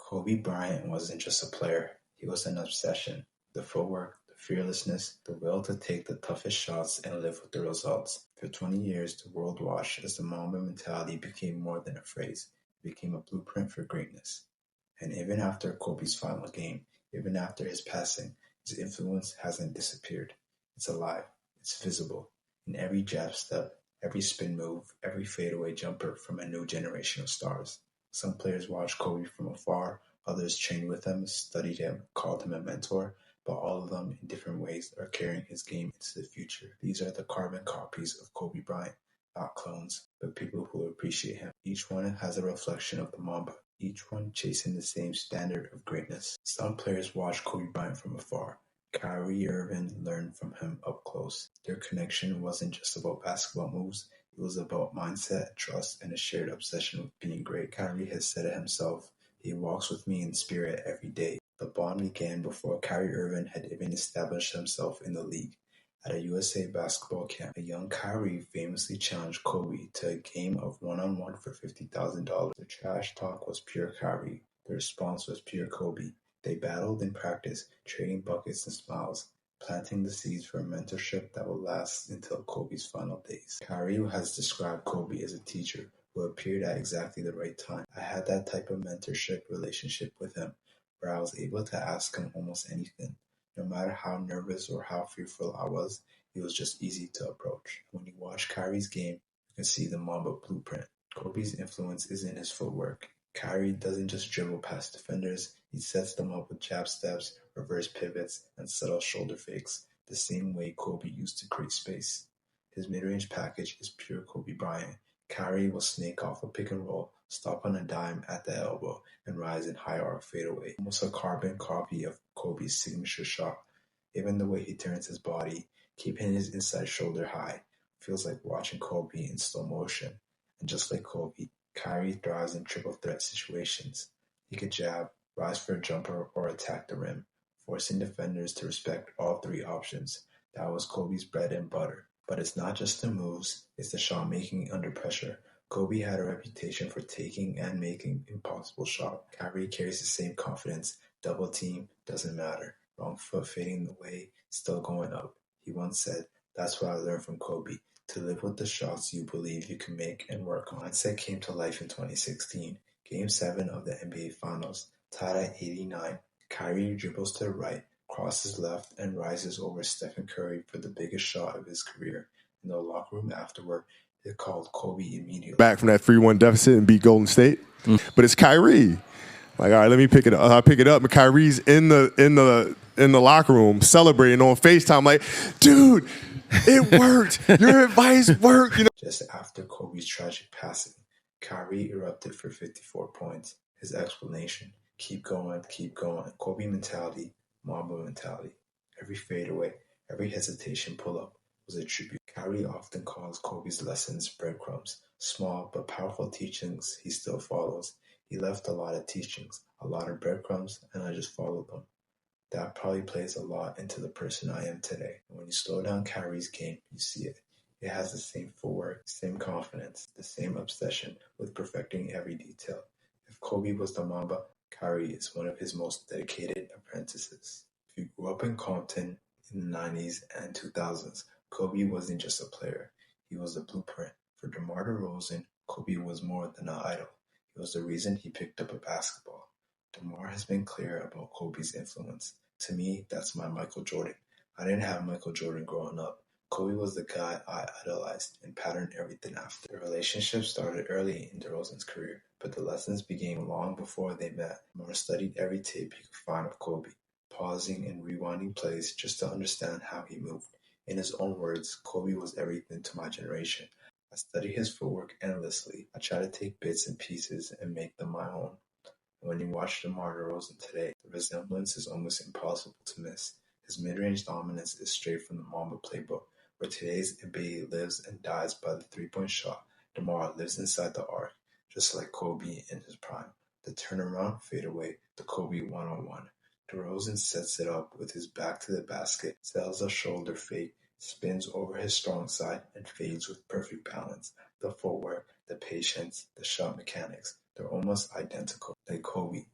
Kobe Bryant wasn't just a player, he was an obsession. The footwork, the fearlessness, the will to take the toughest shots and live with the results. For 20 years, the world watched as the Mamba mentality became more than a phrase. It became a blueprint for greatness. And even after Kobe's final game, even after his passing, his influence hasn't disappeared. It's alive, it's visible, in every jab step, every spin move, every fadeaway jumper from a new generation of stars. Some players watched Kobe from afar, others trained with him, studied him, called him a mentor, but all of them in different ways are carrying his game into the future. These are the carbon copies of Kobe Bryant, not clones, but people who appreciate him. Each one has a reflection of the Mamba, each one chasing the same standard of greatness. Some players watch Kobe Bryant from afar. Kyrie Irving learned from him up close. Their connection wasn't just about basketball moves, it was about mindset, trust, and a shared obsession with being great. Kyrie has said it himself, he walks with me in spirit every day. The bond began before Kyrie Irving had even established himself in the league. At a USA basketball camp, a young Kyrie famously challenged Kobe to a game of one-on-one for $50,000. The trash talk was pure Kyrie. The response was pure Kobe. They battled in practice, trading buckets and smiles, planting the seeds for a mentorship that will last until Kobe's final days. Kyrie has described Kobe as a teacher who appeared at exactly the right time. I had that type of mentorship relationship with him, where I was able to ask him almost anything. No matter how nervous or how fearful I was, he was just easy to approach. When you watch Kyrie's game, you can see the Mamba blueprint. Kobe's influence is in his footwork. Kyrie doesn't just dribble past defenders, he sets them up with jab steps, reverse pivots, and subtle shoulder fakes, the same way Kobe used to create space. His mid-range package is pure Kobe Bryant. Kyrie will snake off a pick and roll, stop on a dime at the elbow, and rise in high arc fadeaway, almost a carbon copy of Kobe's signature shot. Even the way he turns his body, keeping his inside shoulder high, feels like watching Kobe in slow motion. And just like Kobe, Kyrie thrives in triple threat situations. He could jab, rise for a jumper, or attack the rim, forcing defenders to respect all three options. That was Kobe's bread and butter. But it's not just the moves, it's the shot making under pressure. Kobe had a reputation for taking and making impossible shots. Kyrie carries the same confidence. Double team, doesn't matter. Wrong foot fading the way, still going up. He once said, "That's what I learned from Kobe. To live with the shots you believe you can make and work on." Mindset came to life in 2016. Game 7 of the NBA Finals. Tied at 89, Kyrie dribbles to the right, crosses left, and rises over Stephen Curry for the biggest shot of his career. In the locker room afterward, they called Kobe immediately back from that 3-1 deficit and beat Golden State. But it's Kyrie. Like, all right, let me pick it up. I pick it up, and Kyrie's in the locker room celebrating on FaceTime, like, dude, it worked. Your advice worked. You know. Just after Kobe's tragic passing, Kyrie erupted for 54 points. His explanation: keep going, keep going. Kobe mentality, Mamba mentality. Every fadeaway, every hesitation pull-up was a tribute. Kyrie often calls Kobe's lessons breadcrumbs, small but powerful teachings he still follows. He left a lot of teachings, a lot of breadcrumbs, and I just followed them. That probably plays a lot into the person I am today. When you slow down Kyrie's game, you see it. It has the same footwork, same confidence, the same obsession with perfecting every detail. If Kobe was the Mamba, Kyrie is one of his most dedicated apprentices. If you grew up in Compton in the 90s and 2000s, Kobe wasn't just a player. He was a blueprint. For DeMar DeRozan, Kobe was more than an idol. He was the reason he picked up a basketball. DeMar has been clear about Kobe's influence. To me, that's my Michael Jordan. I didn't have Michael Jordan growing up. Kobe was the guy I idolized and patterned everything after. The relationship started early in DeRozan's career, but the lessons began long before they met. DeMar studied every tape he could find of Kobe, pausing and rewinding plays just to understand how he moved. In his own words, Kobe was everything to my generation. I study his footwork endlessly. I try to take bits and pieces and make them my own. When you watch DeMar DeRozan today, the resemblance is almost impossible to miss. His mid-range dominance is straight from the Mamba playbook, where today's NBA lives and dies by the three-point shot. DeMar lives inside the arc, just like Kobe in his prime. The turnaround, fadeaway, the Kobe one-on-one. DeRozan sets it up with his back to the basket, sells a shoulder fake, spins over his strong side, and fades with perfect balance. The footwork, the patience, the shot mechanics, they're almost identical. Like Kobe,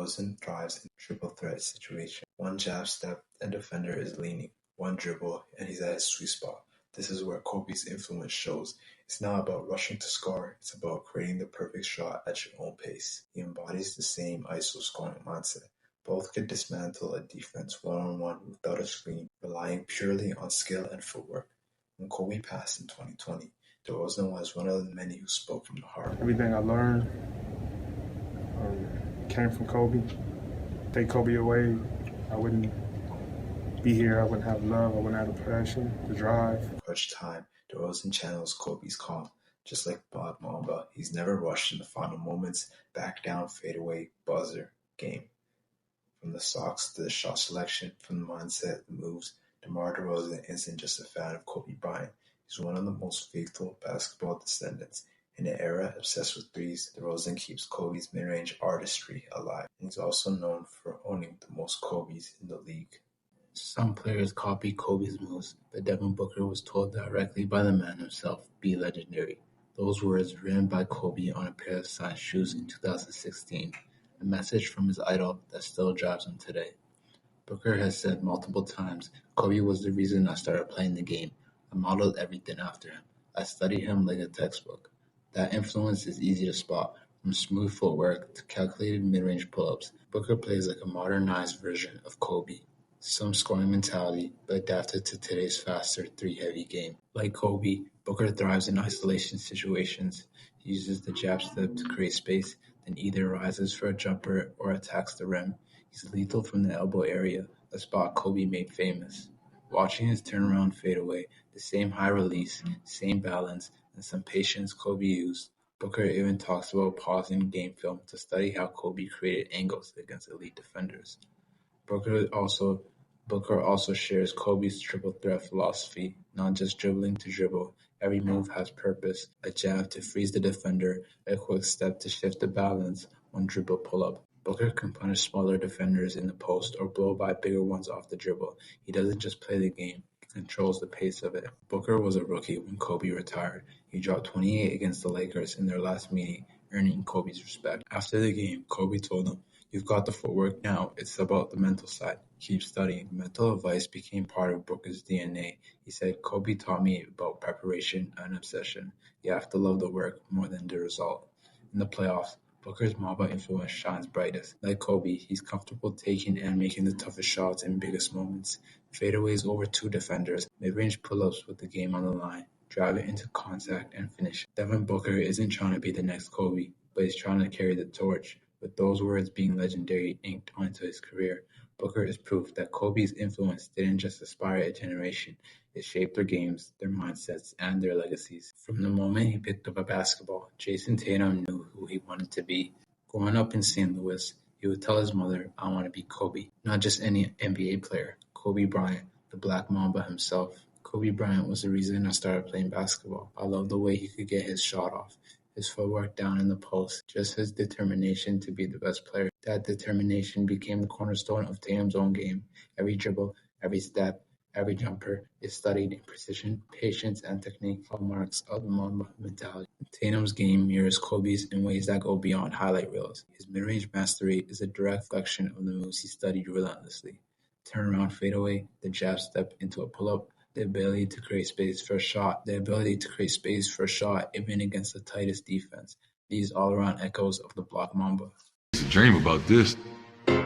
DeRozan thrives in triple threat situation. One jab step and defender is leaning. One dribble and he's at his sweet spot. This is where Kobe's influence shows. It's not about rushing to score, it's about creating the perfect shot at your own pace. He embodies the same ISO scoring mindset. Both could dismantle a defense one-on-one without a screen, relying purely on skill and footwork. When Kobe passed in 2020, DeRozan was one of the many who spoke from the heart. Everything I learned came from Kobe. Take Kobe away, I wouldn't be here. I wouldn't have love. I wouldn't have the passion, the drive. Clutch time, DeRozan channels Kobe's calm. Just like Bob Mamba, he's never rushed in the final moments. Back down, fade away, buzzer, game. From the socks to the shot selection, from the mindset, the moves, DeMar DeRozan isn't just a fan of Kobe Bryant. He's one of the most faithful basketball descendants. In an era obsessed with threes, DeRozan keeps Kobe's mid-range artistry alive. And he's also known for owning the most Kobes in the league. Some players copy Kobe's moves, but Devin Booker was told directly by the man himself, "Be legendary." Those words written by Kobe on a pair of signed shoes in 2016, a message from his idol that still drives him today. Booker has said multiple times, "Kobe was the reason I started playing the game. I modeled everything after him. I studied him like a textbook." That influence is easy to spot, from smooth footwork to calculated mid-range pull-ups. Booker plays like a modernized version of Kobe. Some scoring mentality, but adapted to today's faster, three-heavy game. Like Kobe, Booker thrives in isolation situations. He uses the jab step to create space, then either rises for a jumper or attacks the rim. He's lethal from the elbow area, a spot Kobe made famous. Watching his turnaround fade away, the same high release, same balance, and some patience Kobe used. Booker even talks about pausing game film to study how Kobe created angles against elite defenders. Booker also shares Kobe's triple threat philosophy, not just dribbling to dribble. Every move has purpose, a jab to freeze the defender, a quick step to shift the balance, one dribble pull-up. Booker can punish smaller defenders in the post or blow by bigger ones off the dribble. He doesn't just play the game, he controls the pace of it. Booker was a rookie when Kobe retired. He dropped 28 against the Lakers in their last meeting, earning Kobe's respect. After the game, Kobe told him, "You've got the footwork now, it's about the mental side. Keep studying." Mental advice became part of Booker's DNA. He said, "Kobe taught me about preparation and obsession. You have to love the work more than the result." In the playoffs, Booker's mamba influence shines brightest. Like Kobe, he's comfortable taking and making the toughest shots in biggest moments. Fadeaways over two defenders, mid-range pull-ups with the game on the line, drive it into contact and finish. Devin Booker isn't trying to be the next Kobe, but he's trying to carry the torch. With those words being legendary inked onto his career, Booker is proof that Kobe's influence didn't just inspire a generation, it shaped their games, their mindsets, and their legacies. From the moment he picked up a basketball, Jayson Tatum knew who he wanted to be. Growing up in St. Louis, he would tell his mother, "I want to be Kobe." Not just any NBA player, Kobe Bryant, the Black Mamba himself. Kobe Bryant was the reason I started playing basketball. I loved the way he could get his shot off, his footwork down in the post, just his determination to be the best player. That determination became the cornerstone of Tatum's own game. Every dribble, every step, every jumper is studied in precision, patience, and technique, hallmarks of the Mamba mentality. Tatum's game mirrors Kobe's in ways that go beyond highlight reels. His mid-range mastery is a direct reflection of the moves he studied relentlessly. Turnaround fadeaway, the jab step into a pull-up, the ability to create space for a shot even against the tightest defense. These all-around echoes of the Black Mamba. I used to dream about this.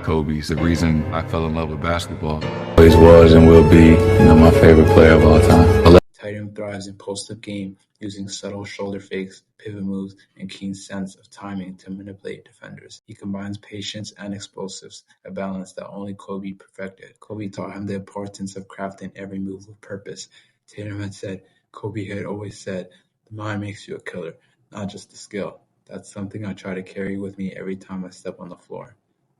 Kobe's the reason I fell in love with basketball. Always was and will be, my favorite player of all time. Tatum thrives in post-up game, using subtle shoulder fakes, pivot moves, and keen sense of timing to manipulate defenders. He combines patience and explosives, a balance that only Kobe perfected. Kobe taught him the importance of crafting every move with purpose. Tatum had said, Kobe had always said, "The mind makes you a killer, not just the skill." That's something I try to carry with me every time I step on the floor.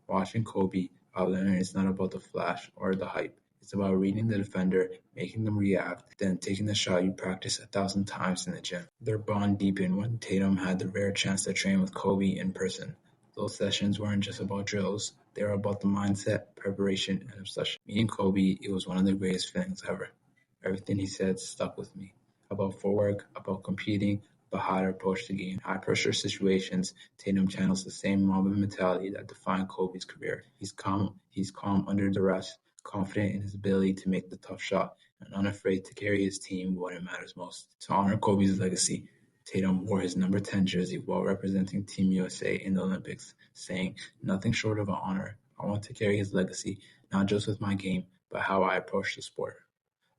Watching Kobe, I learned it's not about the flash or the hype. It's about reading the defender, making them react, then taking the shot you practice 1,000 times in the gym. Their bond deepened when Tatum had the rare chance to train with Kobe in person. Those sessions weren't just about drills. They were about the mindset, preparation, and obsession. Meeting Kobe, it was one of the greatest feelings ever. Everything he said stuck with me. About footwork, about competing, but how to approach the game. High pressure situations, Tatum channels the same mamba mentality that defined Kobe's career. He's calm under duress, confident in his ability to make the tough shot, and unafraid to carry his team when it matters most. To honor Kobe's legacy, Tatum wore his number 10 jersey while representing Team USA in the Olympics, saying, "Nothing short of an honor. I want to carry his legacy, not just with my game, but how I approach the sport."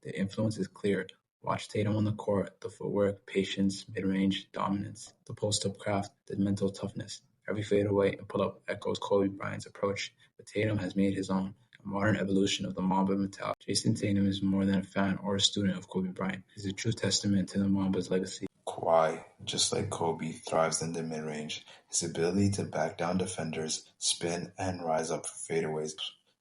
The influence is clear. Watch Tatum on the court, the footwork, patience, mid-range, dominance, the post-up craft, the mental toughness. Every fadeaway and pull-up echoes Kobe Bryant's approach, but Tatum has made his own, a modern evolution of the Mamba mentality. Jayson Tatum is more than a fan or a student of Kobe Bryant. He's a true testament to the Mamba's legacy. Kawhi, just like Kobe, thrives in the mid-range. His ability to back down defenders, spin, and rise up for fadeaways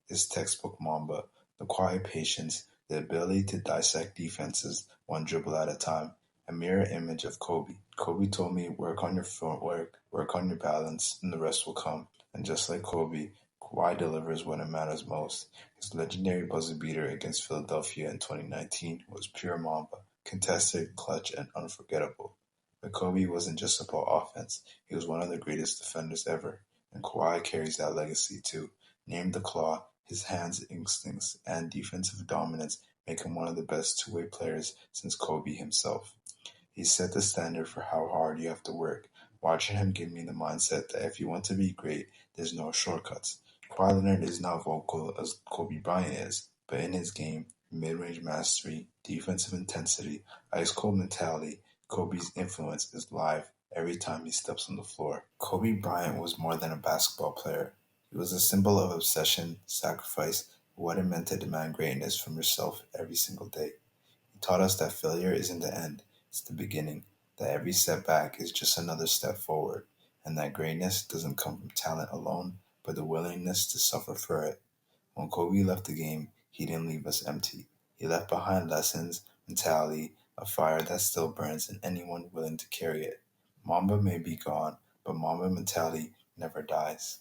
is textbook Mamba. The quiet patience, the ability to dissect defenses one dribble at a time, a mirror image of Kobe. Kobe told me, work on your footwork, work on your balance, and the rest will come. And just like Kobe, Kawhi delivers when it matters most. His legendary buzzer beater against Philadelphia in 2019 was pure Mamba, contested, clutch, and unforgettable. But Kobe wasn't just about offense. He was one of the greatest defenders ever. And Kawhi carries that legacy too. Named the Claw, his hands, instincts, and defensive dominance make him one of the best two-way players since Kobe himself. He set the standard for how hard you have to work. Watching him gave me the mindset that if you want to be great, there's no shortcuts. Kawhi Leonard is not vocal as Kobe Bryant is, but in his game, mid-range mastery, defensive intensity, ice-cold mentality, Kobe's influence is live every time he steps on the floor. Kobe Bryant was more than a basketball player. He was a symbol of obsession, sacrifice, and what it meant to demand greatness from yourself every single day. He taught us that failure isn't the end, it's the beginning, that every setback is just another step forward, and that greatness doesn't come from talent alone, but the willingness to suffer for it. When Kobe left the game, he didn't leave us empty. He left behind lessons, mentality, a fire that still burns in anyone willing to carry it. Mamba may be gone, but Mamba mentality never dies.